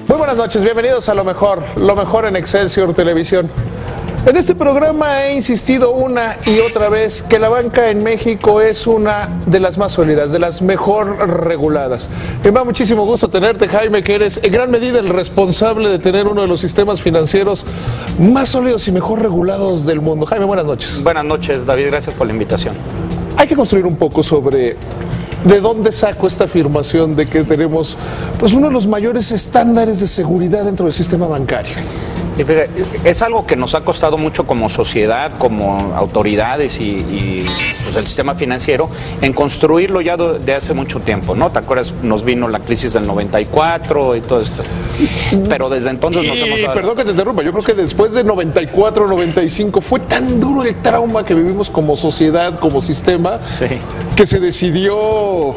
Muy buenas noches, bienvenidos a lo mejor en Excelsior Televisión. En este programa he insistido una y otra vez que la banca en México es una de las más sólidas, de las mejor reguladas. Me da muchísimo gusto tenerte, Jaime, que eres en gran medida el responsable de tener uno de los sistemas financieros más sólidos y mejor regulados del mundo. Jaime, buenas noches. Buenas noches, David, gracias por la invitación. Hay que construir un poco sobre de dónde saco esta afirmación de que tenemos pues uno de los mayores estándares de seguridad dentro del sistema bancario. Es algo que nos ha costado mucho como sociedad, como autoridades y pues el sistema financiero en construirlo ya de hace mucho tiempo, ¿no? ¿Te acuerdas? Nos vino la crisis del 94 y todo esto. Pero desde entonces nos hemos dado... Perdón que te interrumpa, yo creo que después de 94, 95 fue tan duro el trauma que vivimos como sociedad, como sistema, sí, que se decidió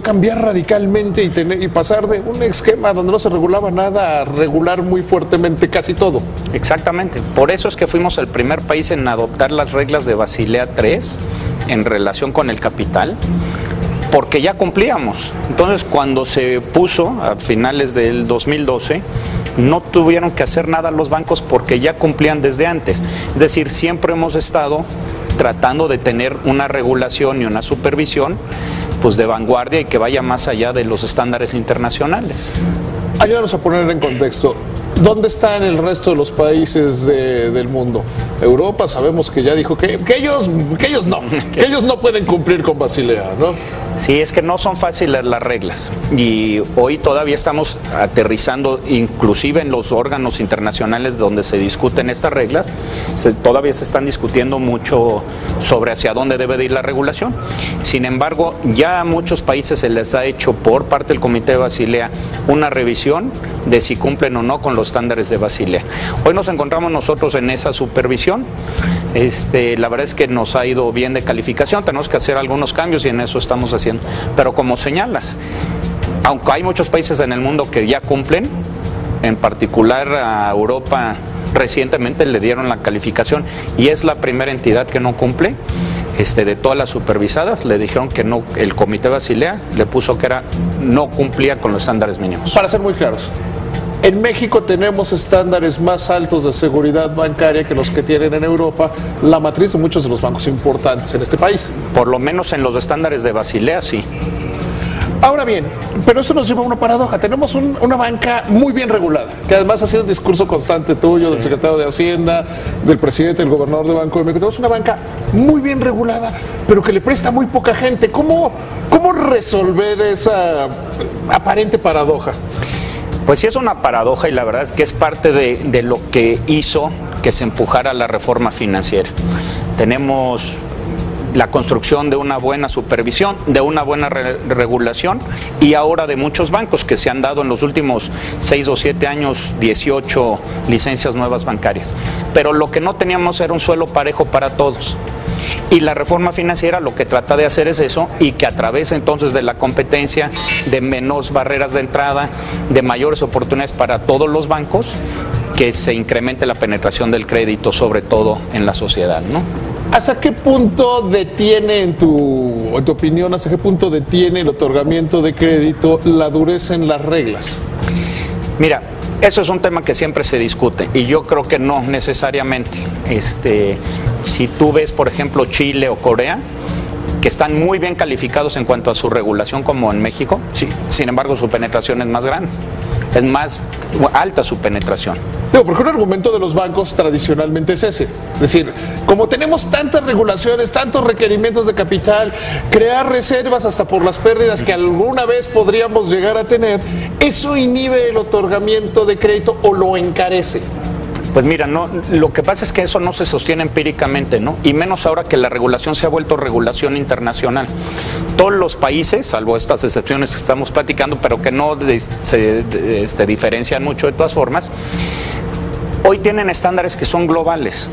cambiar radicalmente y pasar de un esquema donde no se regulaba nada a regular muy fuertemente casi todo. Exactamente. Por eso es que fuimos el primer país en adoptar las reglas de Basilea III en relación con el capital, porque ya cumplíamos. Entonces, cuando se puso a finales del 2012, no tuvieron que hacer nada los bancos porque ya cumplían desde antes. Es decir, siempre hemos estado tratando de tener una regulación y una supervisión pues de vanguardia y que vaya más allá de los estándares internacionales. Ayúdanos a poner en contexto. ¿Dónde están el resto de los países del mundo? Europa sabemos que ya dijo que ellos no pueden cumplir con Basilea, ¿no? Sí, es que no son fáciles las reglas y hoy todavía estamos aterrizando, inclusive en los órganos internacionales donde se discuten estas reglas, todavía se están discutiendo mucho sobre hacia dónde debe de ir la regulación. Sin embargo, ya a muchos países se les ha hecho por parte del Comité de Basilea una revisión de si cumplen o no con los estándares de Basilea. Hoy nos encontramos nosotros en esa supervisión. La verdad es que nos ha ido bien de calificación, tenemos que hacer algunos cambios y en eso estamos haciendo. Pero como señalas, aunque hay muchos países en el mundo que ya cumplen, en particular a Europa recientemente le dieron la calificación y es la primera entidad que no cumple. De todas las supervisadas le dijeron que no, el Comité Basilea le puso que no cumplía con los estándares mínimos. Para ser muy claros, en México tenemos estándares más altos de seguridad bancaria que los que tienen en Europa, la matriz de muchos de los bancos importantes en este país. Por lo menos en los estándares de Basilea, sí. Ahora bien, pero esto nos lleva a una paradoja. Tenemos una banca muy bien regulada, que además ha sido un discurso constante tuyo, sí, del secretario de Hacienda, del presidente, del gobernador de Banco de México. Tenemos una banca muy bien regulada, pero que le presta muy poca gente. ¿Cómo resolver esa aparente paradoja? Pues sí, es una paradoja y la verdad es que es parte de lo que hizo que se empujara la reforma financiera. Tenemos la construcción de una buena supervisión, de una buena regulación y ahora de muchos bancos que se han dado en los últimos 6 o 7 años, 18 licencias nuevas bancarias. Pero lo que no teníamos era un suelo parejo para todos. Y la reforma financiera lo que trata de hacer es eso, y que a través entonces de la competencia, de menos barreras de entrada, de mayores oportunidades para todos los bancos, que se incremente la penetración del crédito, sobre todo en la sociedad, ¿no? ¿Hasta qué punto detiene, en tu opinión, hasta qué punto detiene el otorgamiento de crédito la dureza en las reglas? Mira, eso es un tema que siempre se discute y yo creo que no necesariamente. Si tú ves, por ejemplo, Chile o Corea, que están muy bien calificados en cuanto a su regulación como en México, sí, sin embargo su penetración es más grande, es más alta su penetración. Porque un argumento de los bancos tradicionalmente es ese. Es decir, como tenemos tantas regulaciones, tantos requerimientos de capital, crear reservas hasta por las pérdidas que alguna vez podríamos llegar a tener, eso inhibe el otorgamiento de crédito o lo encarece. Pues mira, no, lo que pasa es que eso no se sostiene empíricamente, ¿no? Y menos ahora que la regulación se ha vuelto regulación internacional. Todos los países, salvo estas excepciones que estamos platicando, pero que no se diferencian mucho de todas formas, hoy tienen estándares que son globales,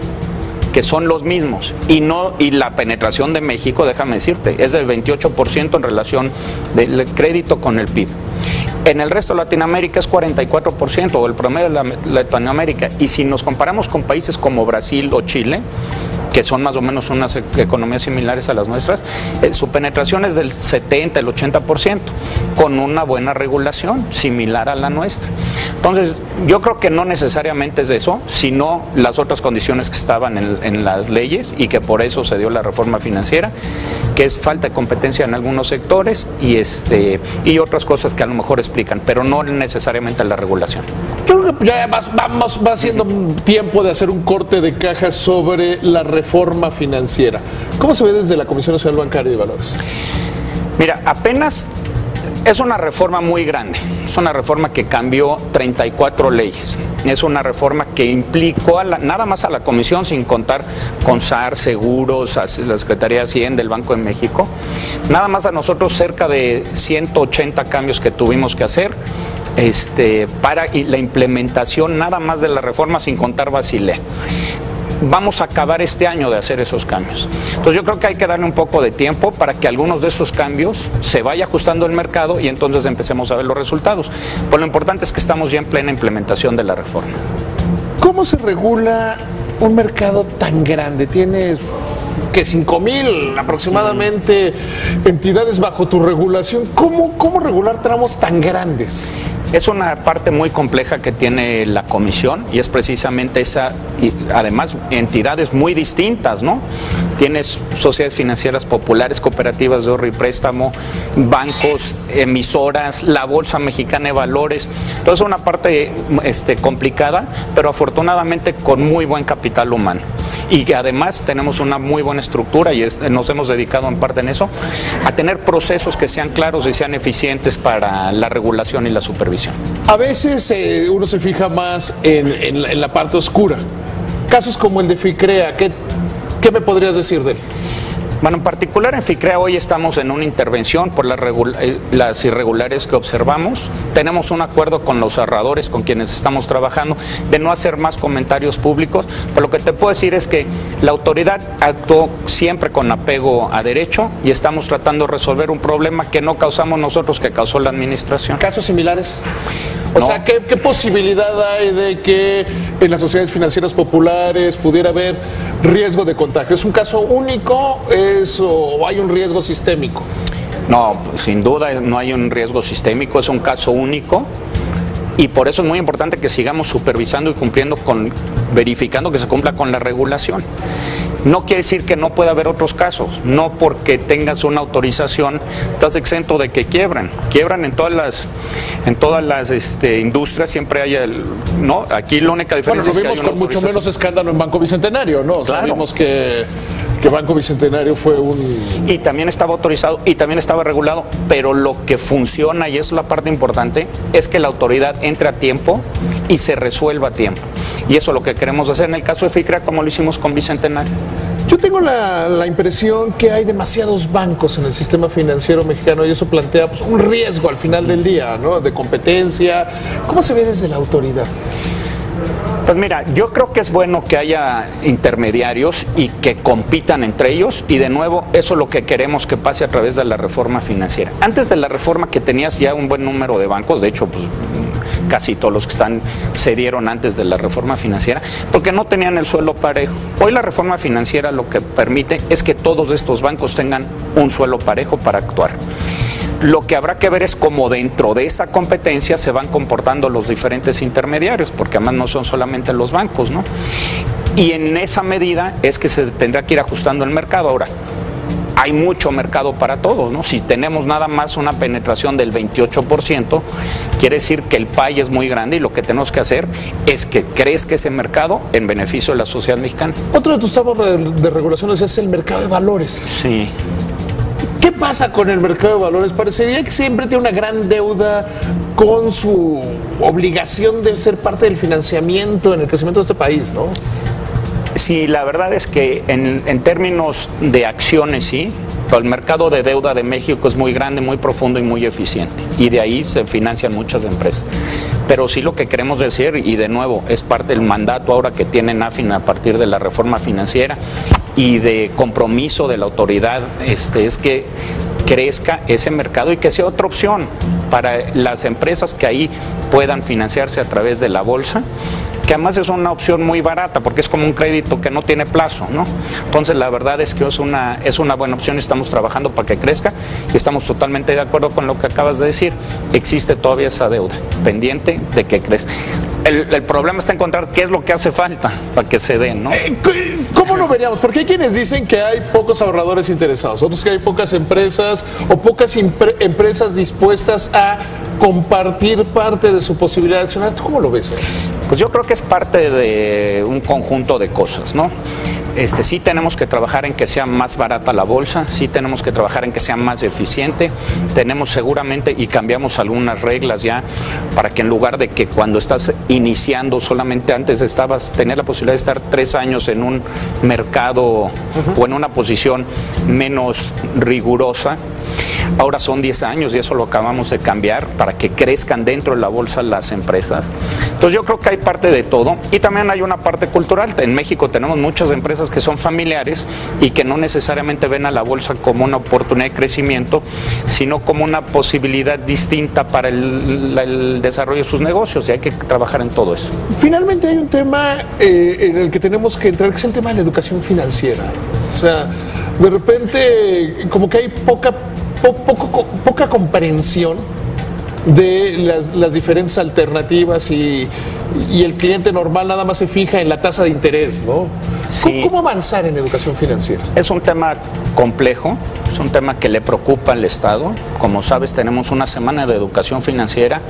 que son los mismos, y la penetración de México, déjame decirte, es del 28% en relación del crédito con el PIB. En el resto de Latinoamérica es 44%, o el promedio de Latinoamérica. Y si nos comparamos con países como Brasil o Chile, que son más o menos unas economías similares a las nuestras, su penetración es del 70, el 80%, con una buena regulación similar a la nuestra. Entonces, yo creo que no necesariamente es eso, sino las otras condiciones que estaban en las leyes y que por eso se dio la reforma financiera, que es falta de competencia en algunos sectores y otras cosas que a lo mejor explican, pero no necesariamente la regulación. Yo creo que ya va siendo tiempo de hacer un corte de caja sobre la reforma financiera. ¿Cómo se ve desde la Comisión Nacional Bancaria y de Valores? Mira, apenas es una reforma muy grande, es una reforma que cambió 34 leyes, es una reforma que implicó nada más a la Comisión, sin contar con SAR, Seguros, a la Secretaría de Hacienda, del Banco de México, nada más a nosotros cerca de 180 cambios que tuvimos que hacer para la implementación nada más de la reforma, sin contar Basilea. Vamos a acabar este año de hacer esos cambios. Entonces yo creo que hay que darle un poco de tiempo para que algunos de estos cambios se vaya ajustando el mercado y entonces empecemos a ver los resultados. Pues lo importante es que estamos ya en plena implementación de la reforma. ¿Cómo se regula un mercado tan grande? Tienes que 5,000 aproximadamente entidades bajo tu regulación. ¿Cómo regular tramos tan grandes? Es una parte muy compleja que tiene la comisión y es precisamente esa, y además entidades muy distintas, ¿no? Tienes sociedades financieras populares, cooperativas de ahorro y préstamo, bancos, emisoras, la Bolsa Mexicana de Valores. Entonces es una parte complicada, pero afortunadamente con muy buen capital humano. Y que además tenemos una muy buena estructura y nos hemos dedicado en parte en eso, a tener procesos que sean claros y sean eficientes para la regulación y la supervisión. A veces uno se fija más en la parte oscura. Casos como el de FICREA, ¿qué me podrías decir de él? Bueno, en particular en FICREA hoy estamos en una intervención por las irregularidades que observamos. Tenemos un acuerdo con los ahorradores con quienes estamos trabajando de no hacer más comentarios públicos, pero lo que te puedo decir es que la autoridad actuó siempre con apego a derecho y estamos tratando de resolver un problema que no causamos nosotros, que causó la administración. ¿Casos similares? O sea, ¿qué posibilidad hay de que en las sociedades financieras populares pudiera haber riesgo de contagio? ¿Es un caso único o hay un riesgo sistémico? No, sin duda no hay un riesgo sistémico, es un caso único. Y por eso es muy importante que sigamos supervisando y verificando que se cumpla con la regulación. No quiere decir que no pueda haber otros casos, no porque tengas una autorización estás exento de que quiebran. Quiebran en todas las industrias, siempre hay ¿no? Aquí la única diferencia es que hay una autorización. Con mucho menos escándalo en Banco Bicentenario, ¿no? Claro. Sabemos que Banco Bicentenario fue y también estaba autorizado y también estaba regulado, pero lo que funciona, y es la parte importante, es que la autoridad entre a tiempo y se resuelva a tiempo. Y eso es lo que queremos hacer en el caso de FICREA, como lo hicimos con Bicentenario. Yo tengo la impresión que hay demasiados bancos en el sistema financiero mexicano y eso plantea un riesgo al final del día, ¿no? De competencia. ¿Cómo se ve desde la autoridad? Pues mira, yo creo que es bueno que haya intermediarios y que compitan entre ellos y de nuevo eso es lo que queremos que pase a través de la reforma financiera. Antes de la reforma que tenías ya un buen número de bancos, de hecho pues casi todos los que se dieron antes de la reforma financiera, porque no tenían el suelo parejo. Hoy la reforma financiera lo que permite es que todos estos bancos tengan un suelo parejo para actuar. Lo que habrá que ver es cómo dentro de esa competencia se van comportando los diferentes intermediarios, porque además no son solamente los bancos, ¿no? Y en esa medida es que se tendrá que ir ajustando el mercado. Ahora, hay mucho mercado para todos, ¿no? Si tenemos nada más una penetración del 28%, quiere decir que el pie es muy grande y lo que tenemos que hacer es que crezca ese mercado en beneficio de la sociedad mexicana. Otro de tus temas de regulaciones es el mercado de valores. Sí. ¿Qué pasa con el mercado de valores? Parecería que siempre tiene una gran deuda con su obligación de ser parte del financiamiento en el crecimiento de este país, ¿no? Sí, la verdad es que en términos de acciones, sí, pero el mercado de deuda de México es muy grande, muy profundo y muy eficiente. Y de ahí se financian muchas empresas. Pero sí lo que queremos decir, y de nuevo, es parte del mandato ahora que tiene NAFIN a partir de la reforma financiera y de compromiso de la autoridad, es que crezca ese mercado y que sea otra opción para las empresas que ahí puedan financiarse a través de la bolsa, que además es una opción muy barata porque es como un crédito que no tiene plazo, ¿no? Entonces la verdad es que es una buena opción y estamos trabajando para que crezca y estamos totalmente de acuerdo con lo que acabas de decir. Existe todavía esa deuda pendiente de que crezca. El problema está encontrar qué es lo que hace falta para que se den, ¿no? ¿Cómo lo veríamos? Porque hay quienes dicen que hay pocos ahorradores interesados, otros que hay pocas empresas o pocas empresas dispuestas a compartir parte de su posibilidad de accionar. ¿Tú cómo lo ves? Pues yo creo que es parte de un conjunto de cosas, ¿no? Sí tenemos que trabajar en que sea más barata la bolsa, sí tenemos que trabajar en que sea más eficiente, tenemos seguramente y cambiamos algunas reglas ya para que en lugar de que cuando estás iniciando solamente antes tener la posibilidad de estar 3 años en un mercado o en una posición menos rigurosa, ahora son 10 años y eso lo acabamos de cambiar para que crezcan dentro de la bolsa las empresas. Entonces yo creo que hay parte de todo y también hay una parte cultural. En México tenemos muchas empresas que son familiares y que no necesariamente ven a la bolsa como una oportunidad de crecimiento, sino como una posibilidad distinta para el desarrollo de sus negocios y hay que trabajar en todo eso. Finalmente hay un tema en el que tenemos que entrar, que es el tema de la educación financiera. O sea, de repente como que hay poca comprensión de las diferentes alternativas y el cliente normal nada más se fija en la tasa de interés, ¿no? Sí. ¿Cómo avanzar en educación financiera? Es un tema complejo, es un tema que le preocupa al Estado. Como sabes, tenemos una semana de educación financiera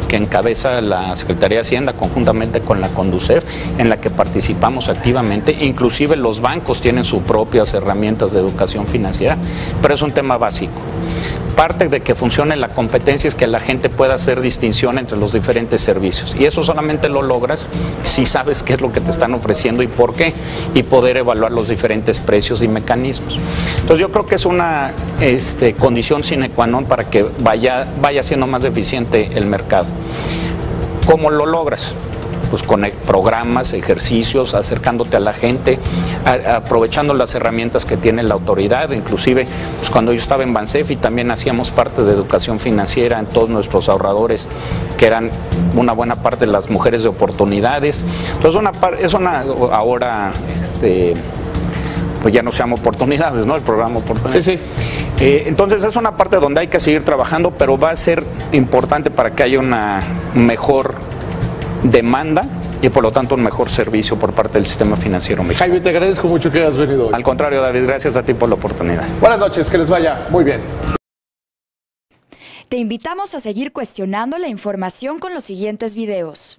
que encabeza la Secretaría de Hacienda conjuntamente con la Conducef, en la que participamos activamente. Inclusive los bancos tienen sus propias herramientas de educación financiera, pero es un tema básico. Parte de que funcione la competencia es que la gente pueda hacer distinción entre los diferentes servicios y eso solamente lo logras si sabes qué es lo que te están ofreciendo y por qué y poder evaluar los diferentes precios y mecanismos. Entonces yo creo que es una condición sine qua non para que vaya siendo más eficiente el mercado. ¿Cómo lo logras? Pues con programas, ejercicios, acercándote a la gente, aprovechando las herramientas que tiene la autoridad. Inclusive, pues cuando yo estaba en Bansefi también hacíamos parte de educación financiera en todos nuestros ahorradores, que eran una buena parte de las mujeres de oportunidades. Entonces ahora pues ya no se llama oportunidades, ¿no? El programa Oportunidades. Sí, sí. Entonces es una parte donde hay que seguir trabajando, pero va a ser importante para que haya una mejor demanda y por lo tanto un mejor servicio por parte del sistema financiero mexicano. Jaime, te agradezco mucho que hayas venido hoy. Al contrario, David, gracias a ti por la oportunidad. Buenas noches, que les vaya muy bien. Te invitamos a seguir cuestionando la información con los siguientes videos.